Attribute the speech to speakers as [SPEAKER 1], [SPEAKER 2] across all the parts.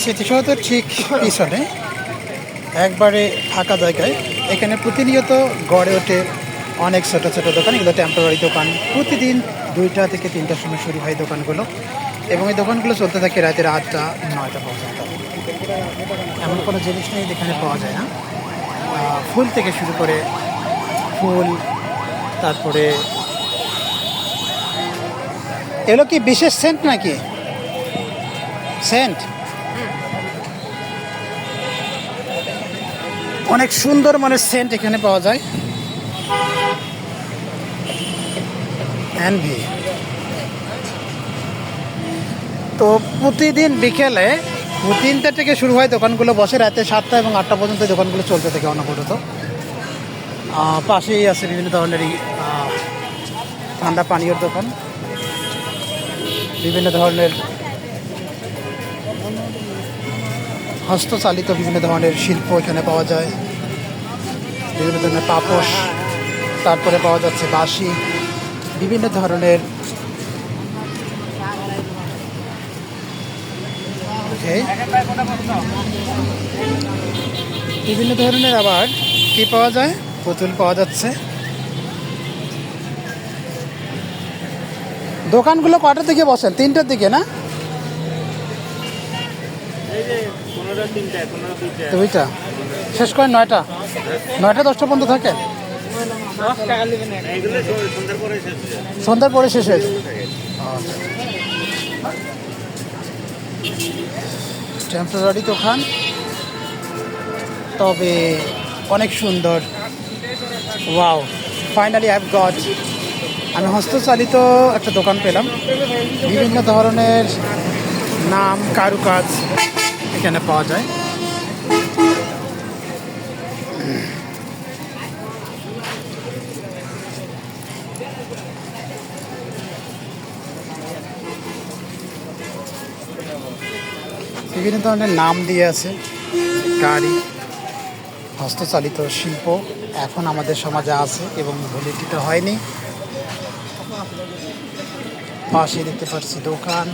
[SPEAKER 1] স্মৃতিসৌধের ঠিক পিছনে একবারে ফাঁকা জায়গায় এখানে প্রতিনিয়ত গড়ে ওঠে অনেক ছোট ছোট দোকান। এগুলো টেম্পোরারি দোকান। প্রতিদিন 2টা থেকে 3টার সময় শুরু হয় দোকানগুলো, এবং এই দোকানগুলো চলতে থাকে রাতের 8টা 9টা পর্যন্ত। এমন কোনো জিনিস নেই যেখানে পাওয়া যায় না। ফুল থেকে শুরু করে ফুল, তারপরে এগুলো কি বিশেষ সেন্ট নাকি? সেন্ট অনেক সুন্দর মানের সেন্ট এখানে পাওয়া যায়। এনভি। তো প্রতিদিন বিকেলে 3টা থেকে শুরু হয় দোকানগুলো বসে, রাতে 7টা এবং 8টা পর্যন্ত দোকানগুলো চলতে থাকে অনবরত। পাশেই আছে বিভিন্ন ধরনের ঠান্ডা পানীয়র দোকান, বিভিন্ন ধরনের হস্তচালিত বিভিন্ন ধরনের শিল্প এখানে পাওয়া যায়, বিভিন্ন ধরনের পাপোশ, তারপরে পাওয়া যাচ্ছে বাঁশি, বিভিন্ন ধরনের বিভিন্ন ধরনের আবার কি পাওয়া যায়, পুতুল পাওয়া যাচ্ছে। দোকানগুলো কটার দিকে বসেন? 3টার দিকে না? 2টা শেষ করেন 9টা 10টা পর্যন্ত থাকে। সন্ধ্যার পরে শেষ হয়েছে। টেম্পোরারি দোকান, তবে অনেক সুন্দর। Wow, finally I have got. আমি হস্তচালিত একটা দোকান পেলাম। বিভিন্ন ধরনের নাম, কারুকাজ এখানে পাওয়া যায়। বিভিন্ন ধরনের নাম দিয়ে আছে। গাড়ি, হস্তচালিত শিল্প এখন আমাদের সমাজে আছে এবং ভুলিটিতে হয়নি। পাশে দেখতে পাচ্ছি দোকান।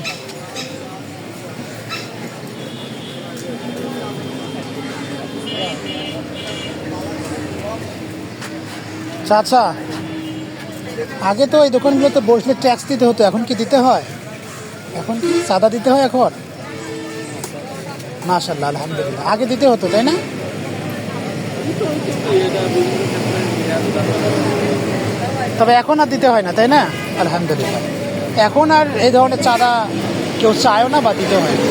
[SPEAKER 1] চাচা, আগে তো এই দোকানগুলোতে বসলে ট্যাক্স দিতে হতো, এখন কি দিতে হয়? এখন চাঁদা দিতে হয় এখন? মাশাআল্লাহ, আলহামদুলিল্লাহ। আগে দিতে হতো, তাই না? তবে এখন আর দিতে হয় না, তাই না? আলহামদুলিল্লাহ। এখন আর এই ধরনের চাঁদা কেউ চায়ও না বা দিতে হয় না।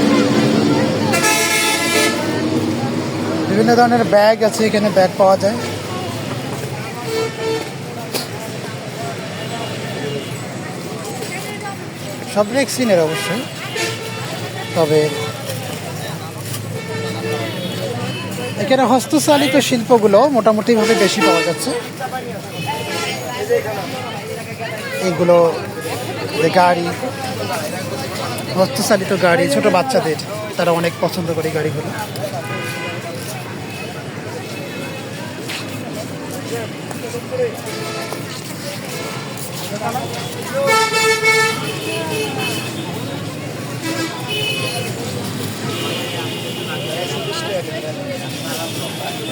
[SPEAKER 1] বিভিন্ন ধরনের ব্যাগ আছে এখানে, ব্যাগ পাওয়া যায়। সব রেক্সিনের অবশ্যই, তবে এখানে হস্তচালিত শিল্পগুলো মোটামুটিভাবে বেশি পাওয়া যাচ্ছে। এইগুলো গাড়ি, হস্তচালিত গাড়ি, ছোট বাচ্চাদের, তারা অনেক পছন্দ করে গাড়িগুলো।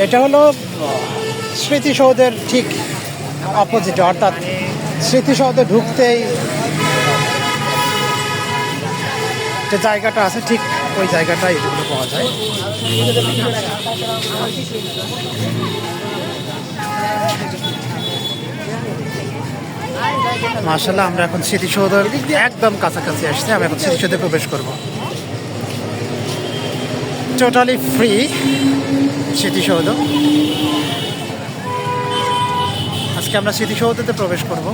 [SPEAKER 1] এটা হলো স্মৃতিসৌধের ঠিক অপোজিটে, অর্থাৎ স্মৃতিসৌধে ঢুকতেই যে জায়গাটা আছে ঠিক ওই জায়গাটাই এগুলো পাওয়া যায়। মাশাআল্লাহ, আমরা এখন স্মৃতিসৌধের একদম কাছাকাছি আসছি। আমরা এখন স্মৃতিসৌধে প্রবেশ করব। টোটালি ফ্রি স্মৃতিসৌধ। আজকে আমরা স্মৃতিসৌধতে প্রবেশ করব।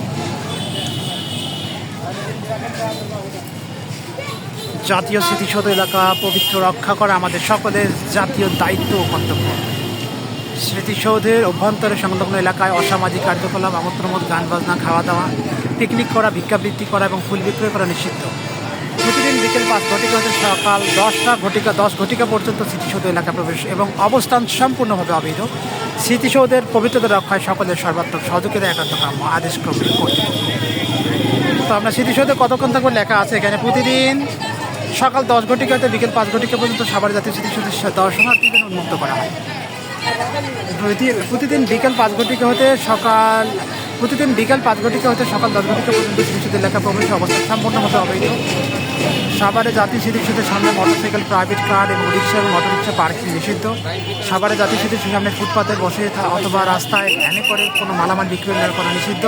[SPEAKER 1] জাতীয় স্মৃতিসৌধ এলাকা পবিত্র রক্ষা করা আমাদের সকলের জাতীয় দায়িত্ব ও কর্তব্য। স্মৃতিসৌধের অভ্যন্তরে সংলগ্ন এলাকায় অসামাজিক কার্যকলাপ, আমোদপ্রমোদ, গান বাজনা, খাওয়া দাওয়া, পিকনিক করা, ভিক্ষাবৃত্তি করা এবং ফুল বিক্রয় করা নিষিদ্ধ। প্রতিদিন বিকেল 5 ঘটিকা হতে সকাল 10 ঘটিকা পর্যন্ত স্মৃতিসৌধ এলাকা প্রবেশ এবং অবস্থান সম্পূর্ণভাবে অবৈধ। স্মৃতিসৌধের পবিত্রতা রক্ষায় সকলের সর্বাত্মক সহযোগিতা একান্ত কাম্য। আদেশ ক্রমে। তো আমরা স্মৃতিসৌধে কতক্ষণ থাকবো লেখা আছে এখানে। প্রতিদিন সকাল 10 ঘটিকা হতে বিকেল 5 ঘটিকা পর্যন্ত সাভার জাতীয় স্মৃতিসৌধের দর্শনার্থীদের জন্য উন্মুক্ত করা হয়। প্রতিদিন বিকেল 5 ঘটিকা হতে সকাল 10 ঘটিকা পর্যন্ত স্মৃতিসৌধ এলাকা প্রবেশের অবস্থা সম্পূর্ণভাবে অবৈধ। সাভারে জাতীয় স্মৃতিসৌধের সামনে মোটরসাইকেল, প্রাইভেট কার এবং রিক্সা এবং অটোরিক্সা পার্কিং নিষিদ্ধ। সাভারে জাতীয় স্মৃতিসৌধের সামনে ফুটপাতে বসে অথবা রাস্তায় ভ্যানে করে কোনো মালামাল বিক্রি করা নিষিদ্ধ।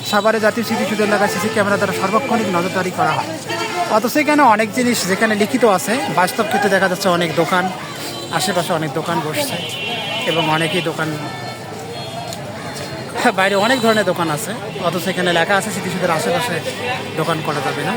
[SPEAKER 1] সাভারে জাতীয় স্মৃতিসৌধ এলাকায় সিসি ক্যামেরা দ্বারা সার্বক্ষণিক নজরদারি করা হয়। অথচ এখানে অনেক জিনিস যেখানে লিখিত আছে, বাস্তব ক্ষেত্রে দেখা যাচ্ছে অনেক দোকান, আশেপাশে অনেক দোকান বসছে এবং অনেকেই দোকান, বাইরে অনেক ধরনের দোকান আছে, অথচ এখানে লেখা আছে স্মৃতিসৌধের আশেপাশে দোকান করা যাবে না।